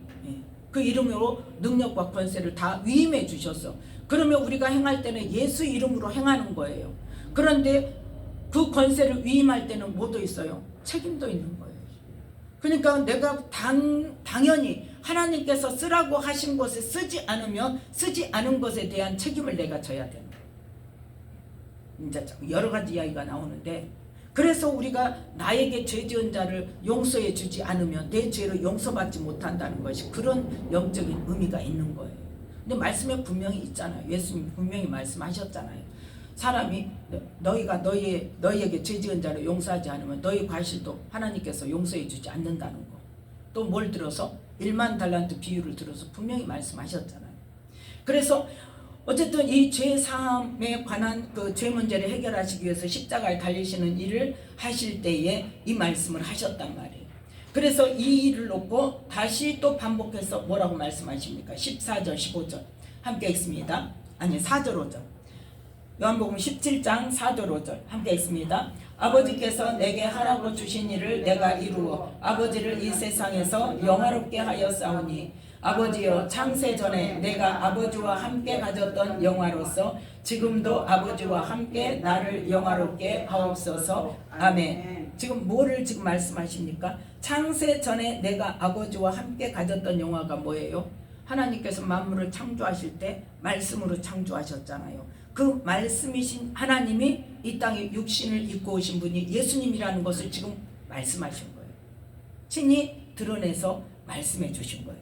그 이름으로 능력과 권세를 다 위임해 주셨어. 그러면 우리가 행할 때는 예수 이름으로 행하는 거예요. 그런데 그 권세를 위임할 때는 뭐도 있어요? 책임도 있는 거예요. 그러니까 내가 당연히 하나님께서 쓰라고 하신 것에 쓰지 않으면 쓰지 않은 것에 대한 책임을 내가 져야 되는 거예요. 이제 여러 가지 이야기가 나오는데, 그래서 우리가 나에게 죄 지은 자를 용서해 주지 않으면 내 죄를 용서받지 못한다는 것이 그런 영적인 의미가 있는 거예요. 근데 말씀에 분명히 있잖아요. 예수님 분명히 말씀하셨잖아요. 사람이 너희가 너희에게 죄 지은 자를 용서하지 않으면 너희 과실도 하나님께서 용서해 주지 않는다는 거. 또 뭘 들어서? 1만 달란트 비유를 들어서 분명히 말씀하셨잖아요. 그래서 어쨌든 이 죄 사함에 관한 그 죄 문제를 해결하시기 위해서 십자가에 달리시는 일을 하실 때에 이 말씀을 하셨단 말이에요. 그래서 이 일을 놓고 다시 또 반복해서 뭐라고 말씀하십니까? 14절 15절 함께 읽습니다. 아니 4절 5절. 요한복음 17장 4절 5절 함께 읽습니다. 아버지께서 내게 하라고 주신 일을 내가 이루어 아버지를 이 세상에서 영화롭게 하였사오니 아버지여, 창세 전에 내가 아버지와 함께 가졌던 영화로서 지금도 아버지와 함께 나를 영화롭게 하옵소서. 아멘. 지금 뭐를 지금 말씀하십니까? 창세 전에 내가 아버지와 함께 가졌던 영화가 뭐예요? 하나님께서 만물을 창조하실 때 말씀으로 창조하셨잖아요. 그 말씀이신 하나님이 이 땅에 육신을 입고 오신 분이 예수님이라는 것을 지금 말씀하신 거예요. 친히 드러내서 말씀해 주신 거예요.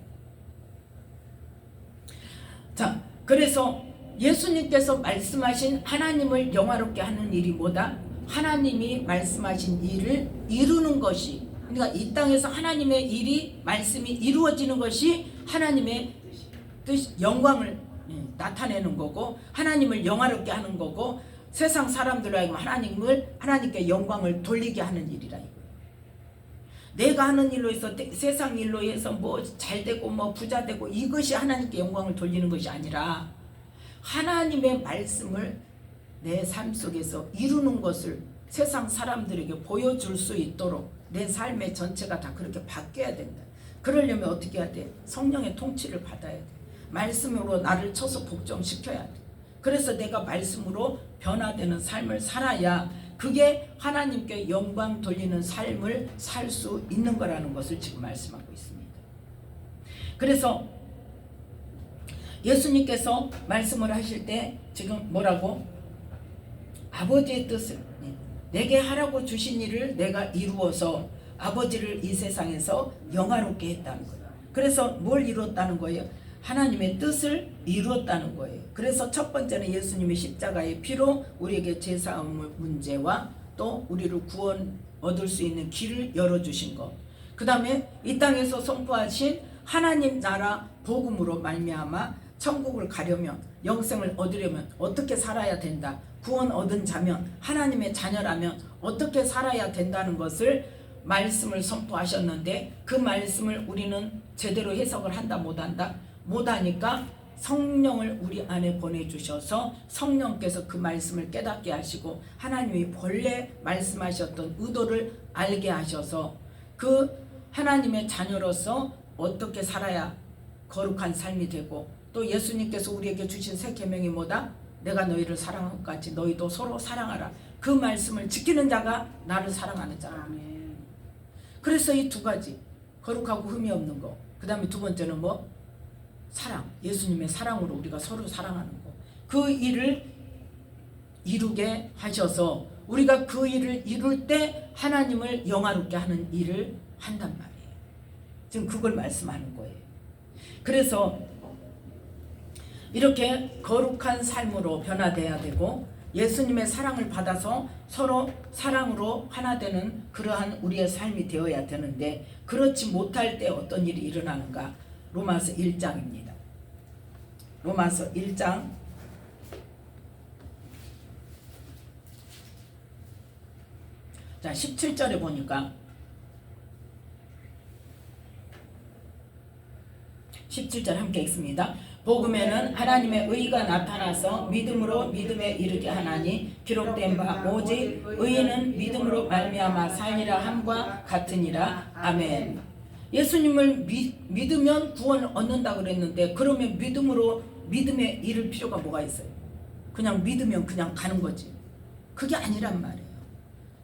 자, 그래서 예수님께서 말씀하신 하나님을 영화롭게 하는 일이 뭐다? 하나님이 말씀하신 일을 이루는 것이, 그러니까 이 땅에서 하나님의 일이, 말씀이 이루어지는 것이 하나님의 뜻, 영광을 나타내는 거고, 하나님을 영화롭게 하는 거고, 세상 사람들로 하여금 하나님께 영광을 돌리게 하는 일이라 이거예요. 내가 하는 일로 해서, 세상 일로 해서 뭐 잘되고 뭐 부자되고, 이것이 하나님께 영광을 돌리는 것이 아니라 하나님의 말씀을 내 삶 속에서 이루는 것을 세상 사람들에게 보여줄 수 있도록 내 삶의 전체가 다 그렇게 바뀌어야 된다. 그러려면 어떻게 해야 돼? 성령의 통치를 받아야 돼. 말씀으로 나를 쳐서 복종시켜야 돼. 그래서 내가 말씀으로 변화되는 삶을 살아야 그게 하나님께 영광 돌리는 삶을 살 수 있는 거라는 것을 지금 말씀하고 있습니다. 그래서 예수님께서 말씀을 하실 때 지금 뭐라고? 아버지의 뜻을, 내게 하라고 주신 일을 내가 이루어서 아버지를 이 세상에서 영화롭게 했다는 거예요. 그래서 뭘 이루었다는 거예요? 하나님의 뜻을 이루었다는 거예요. 그래서 첫 번째는 예수님의 십자가의 피로 우리에게 죄사함의 문제와 또 우리를 구원 얻을 수 있는 길을 열어주신 것. 그 다음에 이 땅에서 선포하신 하나님 나라 복음으로 말미암아 천국을 가려면, 영생을 얻으려면 어떻게 살아야 된다. 구원 얻은 자면, 하나님의 자녀라면 어떻게 살아야 된다는 것을 말씀을 선포하셨는데, 그 말씀을 우리는 제대로 해석을 한다 못한다? 못하니까 성령을 우리 안에 보내주셔서 성령께서 그 말씀을 깨닫게 하시고 하나님이 본래 말씀하셨던 의도를 알게 하셔서 그 하나님의 자녀로서 어떻게 살아야 거룩한 삶이 되고, 또 예수님께서 우리에게 주신 새 계명이 뭐다? 내가 너희를 사랑한 것 같이 너희도 서로 사랑하라. 그 말씀을 지키는 자가 나를 사랑하는 자라. 그래서 이 두 가지, 거룩하고 흠이 없는 거, 그 다음에 두 번째는 뭐? 사랑, 예수님의 사랑으로 우리가 서로 사랑하는 거. 그 일을 이루게 하셔서 우리가 그 일을 이룰 때 하나님을 영화롭게 하는 일을 한단 말이에요. 지금 그걸 말씀하는 거예요. 그래서 이렇게 거룩한 삶으로 변화돼야 되고, 예수님의 사랑을 받아서 서로 사랑으로 하나 되는 그러한 우리의 삶이 되어야 되는데, 그렇지 못할 때 어떤 일이 일어나는가? 로마서 1장입니다. 로마서 1장 17절에 보니까 17절 함께 읽습니다. 복음에는 하나님의 의가 나타나서 믿음으로 믿음에 이르게 하나니 기록된 바 오직 의인은 믿음으로 말미암아 살리라 함과 같으니라. 아멘. 예수님을 믿으면 구원을 얻는다 그랬는데, 그러면 믿음에 이를 필요가 뭐가 있어요? 그냥 믿으면 그냥 가는 거지. 그게 아니란 말이에요.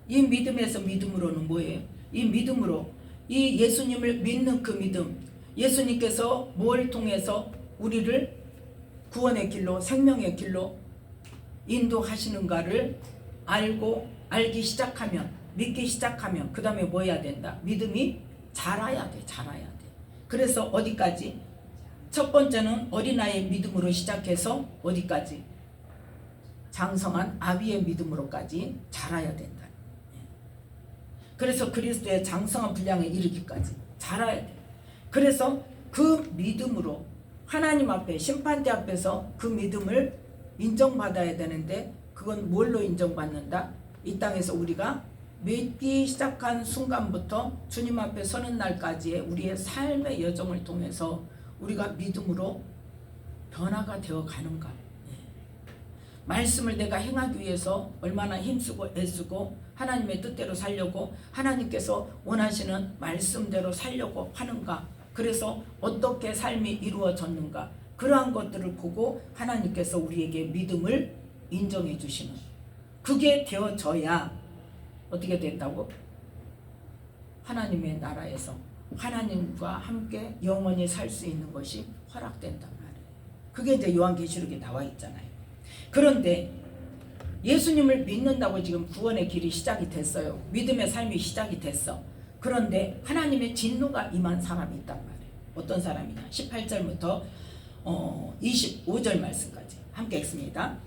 이 믿음에서 믿음으로는 뭐예요? 이 믿음으로, 이 예수님을 믿는 그 믿음, 예수님께서 뭘 통해서 우리를 구원의 길로, 생명의 길로 인도하시는가를 알기 시작하면, 믿기 시작하면 그 다음에 뭐 해야 된다? 믿음이 자라야 돼. 그래서 어디까지? 첫 번째는 어린아이의 믿음으로 시작해서 어디까지? 장성한 아비의 믿음으로까지 자라야 된다. 그래서 그리스도의 장성한 분량에 이르기까지 자라야 돼. 그래서 그 믿음으로 하나님 앞에, 심판대 앞에서 그 믿음을 인정받아야 되는데, 그건 뭘로 인정받는다? 이 땅에서 우리가 믿기 시작한 순간부터 주님 앞에 서는 날까지의 우리의 삶의 여정을 통해서 우리가 믿음으로 변화가 되어 가는가. 말씀을 내가 행하기 위해서 얼마나 힘쓰고 애쓰고 하나님의 뜻대로 살려고, 하나님께서 원하시는 말씀대로 살려고 하는가. 그래서 어떻게 삶이 이루어졌는가, 그러한 것들을 보고 하나님께서 우리에게 믿음을 인정해 주시는, 그게 되어져야 어떻게 된다고? 하나님의 나라에서 하나님과 함께 영원히 살 수 있는 것이 허락된단 말이에요. 그게 이제 요한계시록에 나와 있잖아요. 그런데 예수님을 믿는다고 지금 구원의 길이 시작이 됐어요. 믿음의 삶이 시작이 됐어. 그런데 하나님의 진노가 임한 사람이 있단 말이에요. 어떤 사람이냐? 18절부터 25절 말씀까지 함께 읽습니다.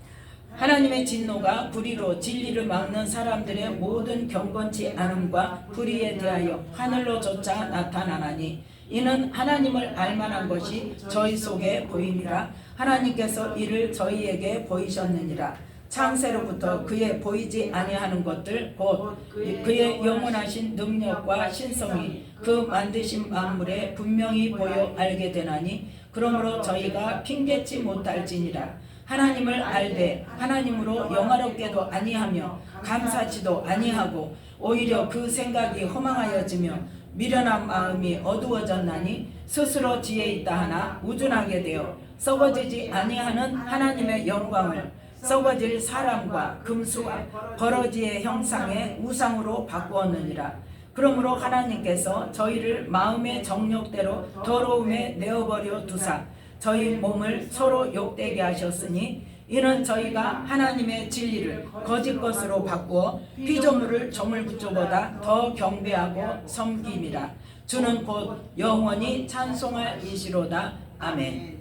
하나님의 진노가 불의로 진리를 막는 사람들의 모든 경건치 않음과 불의에 대하여 하늘로조차 나타나나니 이는 하나님을 알만한 것이 저희 속에 보이니라. 하나님께서 이를 저희에게 보이셨느니라. 창세로부터 그의 보이지 아니하는 것들 곧 그의 영원하신 능력과 신성이 그 만드신 만물에 분명히 보여 알게 되나니 그러므로 저희가 핑계치 못할지니라. 하나님을 알되 하나님으로 영화롭게도 아니하며 감사치도 아니하고 오히려 그 생각이 허망하여지며 미련한 마음이 어두워졌나니 스스로 지혜 있다 하나 우둔하게 되어 썩어지지 아니하는 하나님의 영광을 썩어질 사람과 금수와 버러지의 형상의 우상으로 바꾸었느니라. 그러므로 하나님께서 저희를 마음의 정욕대로 더러움에 내어버려 두사 저희 몸을 서로 욕되게 하셨으니 이는 저희가 하나님의 진리를 거짓 것으로 바꾸어 피조물을 조물구조보다 더 경배하고 섬김이라. 주는 곧 영원히 찬송할 이시로다. 아멘.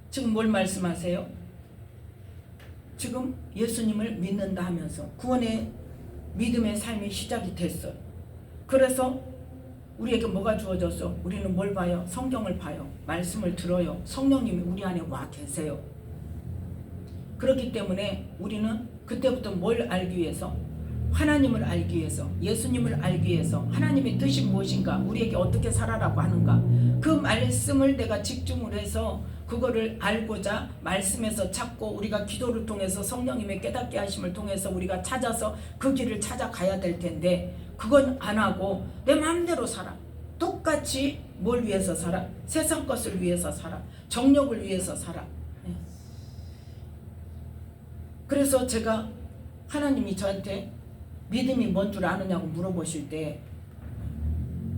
지금 뭘 말씀하세요? 지금 예수님을 믿는다 하면서 구원의 믿음의 삶이 시작이 됐어요. 그래서 우리에게 뭐가 주어졌어? 우리는 뭘 봐요? 성경을 봐요. 말씀을 들어요. 성령님이 우리 안에 와 계세요. 그렇기 때문에 우리는 그때부터 뭘 알기 위해서? 하나님을 알기 위해서, 예수님을 알기 위해서 하나님의 뜻이 무엇인가, 우리에게 어떻게 살아라고 하는가, 그 말씀을 내가 집중을 해서 그거를 알고자 말씀에서 찾고 우리가 기도를 통해서 성령님의 깨닫게 하심을 통해서 우리가 찾아서 그 길을 찾아가야 될 텐데 그건 안 하고 내 마음대로 살아. 똑같이 뭘 위해서 살아? 세상 것을 위해서 살아. 정욕을 위해서 살아. 그래서 제가 하나님이 저한테 믿음이 뭔 줄 아느냐고 물어보실 때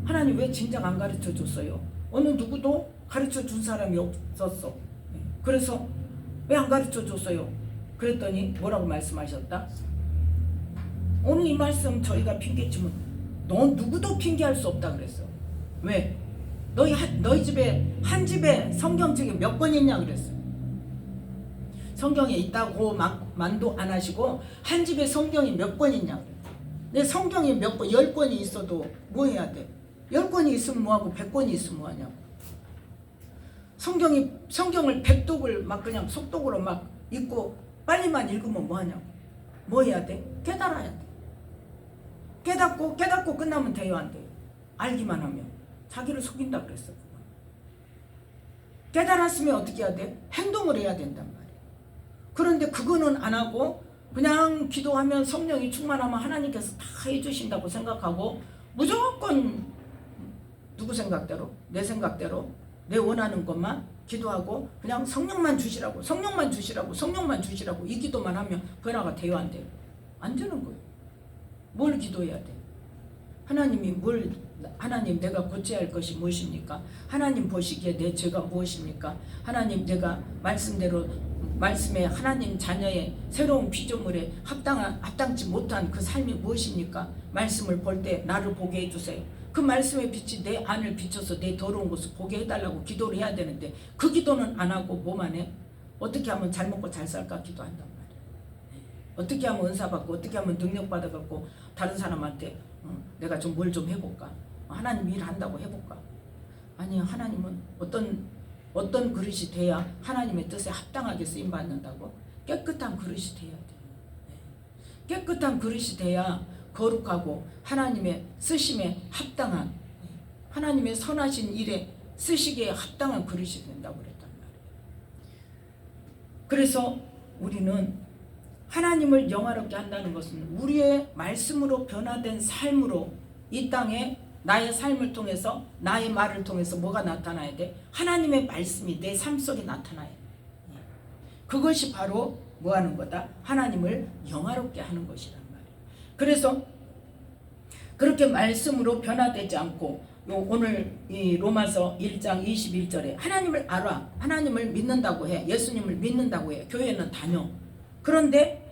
하나님 왜 진작 안 가르쳐 줬어요? 어느 누구도 가르쳐 준 사람이 없었어. 그래서 왜 안 가르쳐 줬어요? 그랬더니 뭐라고 말씀하셨다? 오늘 이 말씀 저희가 핑계치면 넌 누구도 핑계할 수 없다 그랬어. 왜? 너희 집에 한 집에 성경책이 몇 권 있냐 그랬어. 성경에 있다고 만도 안 하시고 한 집에 성경이 몇 권 있냐. 내 성경이 몇 권, 10권이 있어도 뭐 해야 돼? 10권이 있으면 뭐하고 100권이 있으면 뭐하냐고. 성경을 100독을 막 그냥 속독으로 막 읽고 빨리만 읽으면 뭐하냐고. 뭐 해야 돼? 깨달아야 돼. 깨닫고 끝나면 돼요, 안 돼요? 알기만 하면. 자기를 속인다 그랬어. 깨달았으면 어떻게 해야 돼? 행동을 해야 된단 말이야. 그런데 그거는 안 하고 그냥 기도하면 성령이 충만하면 하나님께서 다 해주신다고 생각하고 무조건 누구 생각대로? 내 생각대로 내 원하는 것만 기도하고 그냥 성령만 주시라고 이 기도만 하면 변화가 돼요, 안 돼요? 안 되는 거예요. 뭘 기도해야 돼? 하나님 내가 고쳐야 할 것이 무엇입니까? 하나님 보시기에 내 죄가 무엇입니까? 하나님 내가 말씀에 하나님 자녀의 새로운 피조물에 합당치 못한 그 삶이 무엇입니까? 말씀을 볼 때 나를 보게 해주세요. 그 말씀의 빛이 내 안을 비춰서 내 더러운 것을 보게 해달라고 기도를 해야 되는데 그 기도는 안 하고 뭐만 해? 어떻게 하면 잘 먹고 잘 살까 기도한단 말이야. 어떻게 하면 은사 받고 어떻게 하면 능력 받아갖고 다른 사람한테 내가 좀 뭘 좀 해볼까? 하나님 일한다고 해볼까? 아니, 하나님은 어떤 그릇이 돼야 하나님의 뜻에 합당하게 쓰임받는다고? 깨끗한 그릇이 돼야 돼. 깨끗한 그릇이 돼야 거룩하고 하나님의 쓰심에 합당한, 하나님의 선하신 일에 쓰시기에 합당한 그릇이 된다고 그랬단 말이에요. 그래서 우리는 하나님을 영화롭게 한다는 것은 우리의 말씀으로 변화된 삶으로 이 땅에 나의 삶을 통해서 나의 말을 통해서 뭐가 나타나야 돼? 하나님의 말씀이 내 삶 속에 나타나야 돼. 그것이 바로 뭐 하는 거다? 하나님을 영화롭게 하는 것이란 말이에요. 그래서 그렇게 말씀으로 변화되지 않고 오늘 이 로마서 1장 21절에 하나님을 알아, 하나님을 믿는다고 해, 예수님을 믿는다고 해, 교회는 다녀. 그런데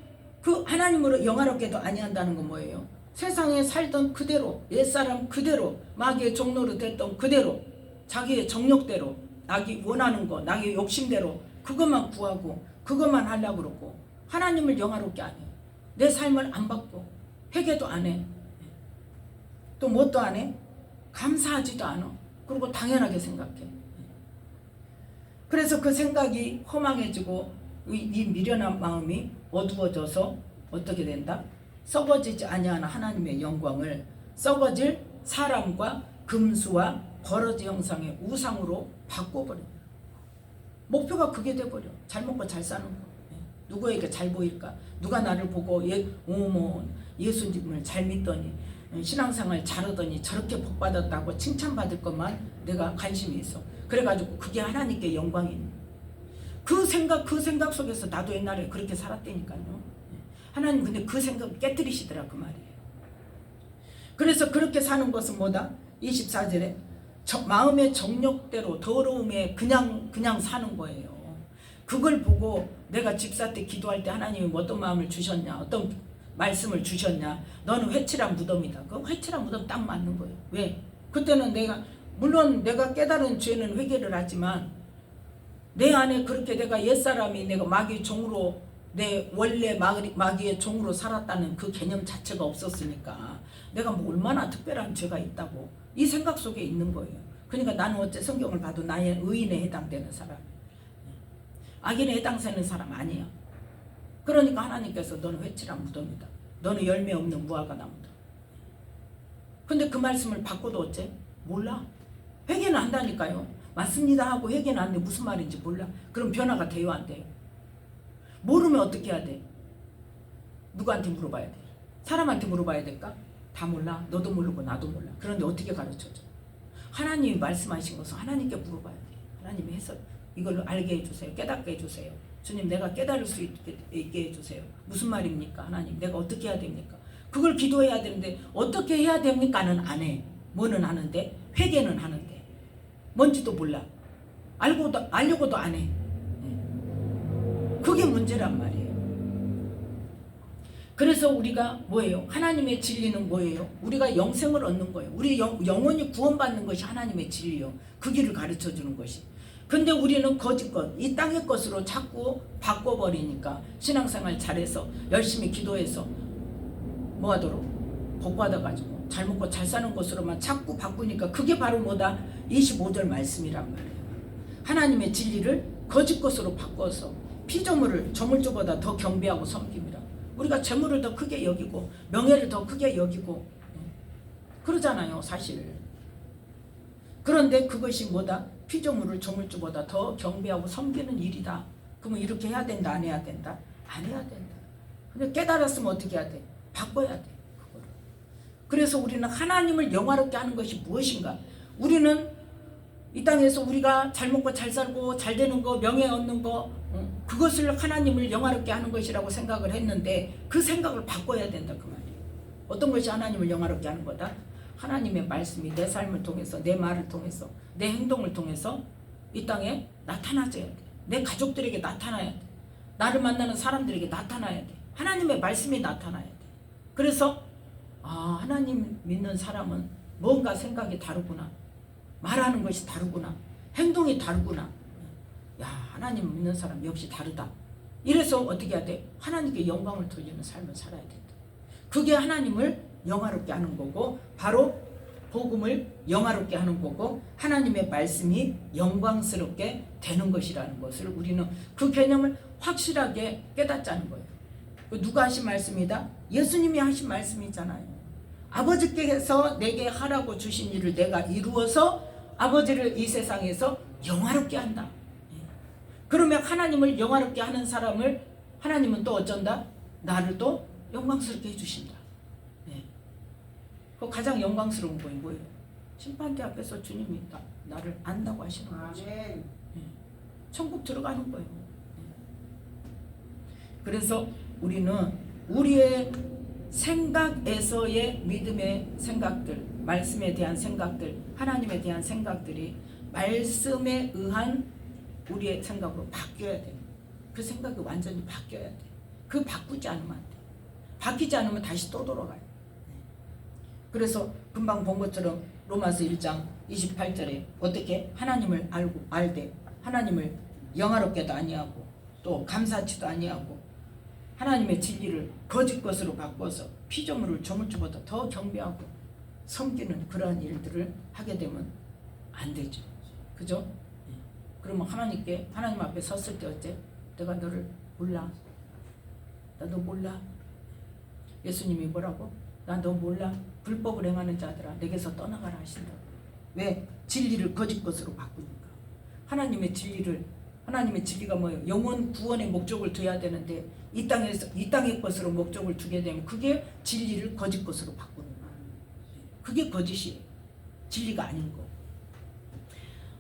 그 하나님으로 영화롭게도 아니한다는 건 뭐예요? 세상에 살던 그대로, 옛사람 그대로, 마귀의 종로로 됐던 그대로, 자기의 정욕대로, 자기 원하는 거, 자기 욕심대로 그것만 구하고 그것만 하려고 그러고 하나님을 영화롭게 안 해요. 내 삶을 안 받고 회개도 안 해. 또 뭣도 안 해? 감사하지도 않아. 그리고 당연하게 생각해. 그래서 그 생각이 허망해지고 이 미련한 마음이 어두워져서 어떻게 된다? 썩어지지 아니하는 하나님의 영광을 썩어질 사람과 금수와 버러지 형상의 우상으로 바꿔버려. 목표가 그게 돼버려. 잘 먹고 잘 사는 거. 누구에게 잘 보일까? 누가 나를 보고 예수님을 잘 믿더니 신앙생활 잘하더니 저렇게 복받았다고 칭찬받을 것만 내가 관심이 있어. 그래가지고 그게 하나님께 영광이 그 생각 속에서 나도 옛날에 그렇게 살았다니까요. 하나님 근데 그 생각 깨뜨리시더라 그 말이에요. 그래서 그렇게 사는 것은 뭐다? 24절에 마음의 정욕대로 더러움에 그냥 사는 거예요. 그걸 보고 내가 집사 때 기도할 때 하나님이 어떤 마음을 주셨냐, 어떤 말씀을 주셨냐. 너는 회칠한 무덤이다. 그 회칠한 무덤 딱 맞는 거예요. 왜? 그때는 물론 내가 깨달은 죄는 회개를 하지만 내 안에 그렇게 내가 옛사람이 내가 마귀의 종으로 내 원래 마귀의 종으로 살았다는 그 개념 자체가 없었으니까 내가 뭐 얼마나 특별한 죄가 있다고 이 생각 속에 있는 거예요. 그러니까 나는 어째 성경을 봐도 나의 의인에 해당되는 사람, 악인에 해당되는 사람 아니야. 그러니까 하나님께서 너는 회칠한 무덤이다. 너는 열매 없는 무화과 나무다. 근데 그 말씀을 바꿔도 어째? 몰라. 회개는 한다니까요. 맞습니다 하고 회개는 하는데 무슨 말인지 몰라. 그럼 변화가 돼요 안 돼요? 모르면 어떻게 해야 돼? 누구한테 물어봐야 돼? 사람한테 물어봐야 될까? 다 몰라. 너도 모르고 나도 몰라. 그런데 어떻게 가르쳐줘? 하나님이 말씀하신 것은 하나님께 물어봐야 돼. 하나님이 해서 이걸로 알게 해주세요. 깨닫게 해주세요. 주님 내가 깨달을 수 있게 해주세요. 무슨 말입니까? 하나님 내가 어떻게 해야 됩니까? 그걸 기도해야 되는데 어떻게 해야 됩니까는 안 해. 뭐는 하는데? 회개는 하는데 뭔지도 몰라. 알려고도 안 해. 그게 문제란 말이에요. 그래서 우리가 뭐예요? 하나님의 진리는 뭐예요? 우리가 영생을 얻는 거예요. 우리 영원히 구원받는 것이 하나님의 진리요. 그 길을 가르쳐주는 것이. 근데 우리는 거짓 것, 이 땅의 것으로 자꾸 바꿔버리니까 신앙생활 잘해서 열심히 기도해서 뭐하도록? 복받아가지고 잘 먹고 잘 사는 것으로만 자꾸 바꾸니까 그게 바로 뭐다? 25절 말씀이란 말이에요. 하나님의 진리를 거짓 것으로 바꿔서 피조물을 저물주보다 더 경배하고 섬깁니다. 우리가 재물을 더 크게 여기고 명예를 더 크게 여기고 그러잖아요 사실. 그런데 그것이 뭐다? 피조물을 저물주보다 더 경배하고 섬기는 일이다. 그러면 이렇게 해야 된다 안 해야 된다? 안 해야 된다. 근데 깨달았으면 어떻게 해야 돼? 바꿔야 돼. 그거를. 그래서 우리는 하나님을 영화롭게 하는 것이 무엇인가? 우리는 이 땅에서 우리가 잘 먹고 잘 살고 잘 되는 거, 명예 얻는 거, 그것을 하나님을 영화롭게 하는 것이라고 생각을 했는데 그 생각을 바꿔야 된다 그 말이에요. 어떤 것이 하나님을 영화롭게 하는 거다? 하나님의 말씀이 내 삶을 통해서, 내 말을 통해서, 내 행동을 통해서 이 땅에 나타나줘야 돼. 내 가족들에게 나타나야 돼. 나를 만나는 사람들에게 나타나야 돼. 하나님의 말씀이 나타나야 돼. 그래서 하나님 믿는 사람은 뭔가 생각이 다르구나. 말하는 것이 다르구나. 행동이 다르구나. 야, 하나님 믿는 사람 역시 다르다. 이래서 어떻게 해야 돼? 하나님께 영광을 돌리는 삶을 살아야 된다. 그게 하나님을 영화롭게 하는 거고 바로 복음을 영화롭게 하는 거고 하나님의 말씀이 영광스럽게 되는 것이라는 것을 우리는 그 개념을 확실하게 깨닫자는 거예요. 누가 하신 말씀이다? 예수님이 하신 말씀이잖아요. 아버지께서 내게 하라고 주신 일을 내가 이루어서 아버지를 이 세상에서 영화롭게 한다. 그러면 하나님을 영화롭게 하는 사람을 하나님은 또 어쩐다? 나를 또 영광스럽게 해주신다. 그 가장 영광스러운 거예요. 뭐예요? 심판대 앞에서 주님이 나를 안다고 하시는 거죠. 천국 들어가는 거예요. 그래서 우리는 우리의 생각에서의 믿음의 생각들, 말씀에 대한 생각들, 하나님에 대한 생각들이 말씀에 의한 우리의 생각으로 바뀌어야 돼. 그 생각이 완전히 바뀌어야 돼. 그 바꾸지 않으면 안 돼. 바뀌지 않으면 다시 또 돌아가요. 그래서 금방 본 것처럼 로마서 1장 28절에 어떻게 하나님을 알되 하나님을 영화롭게도 아니하고 또 감사치도 아니하고 하나님의 진리를 거짓 것으로 바꿔서 피조물을 조물주보다 더 경배하고 섬기는 그러한 일들을 하게 되면 안 되죠. 그죠? 그러면 하나님 앞에 섰을 때 어째? 내가 너를 몰라. 나 너 몰라. 예수님이 뭐라고? 나 너 몰라. 불법을 행하는 자들아 내게서 떠나가라 하신다고. 왜? 진리를 거짓 것으로 바꾸니까. 하나님의 진리가 뭐예요? 영원 구원의 목적을 둬야 되는데 이 땅의 것으로 목적을 두게 되면 그게 진리를 거짓 것으로 바꾸는 거예요. 그게 거짓이에요. 진리가 아닌 거.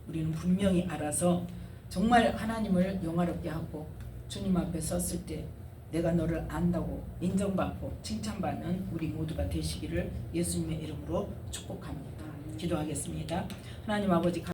우리는 분명히 알아서 정말 하나님을 영화롭게 하고 주님 앞에 섰을 때 내가 너를 안다고 인정받고 칭찬받는 우리 모두가 되시기를 예수님의 이름으로 축복합니다. 기도하겠습니다. 하나님 아버지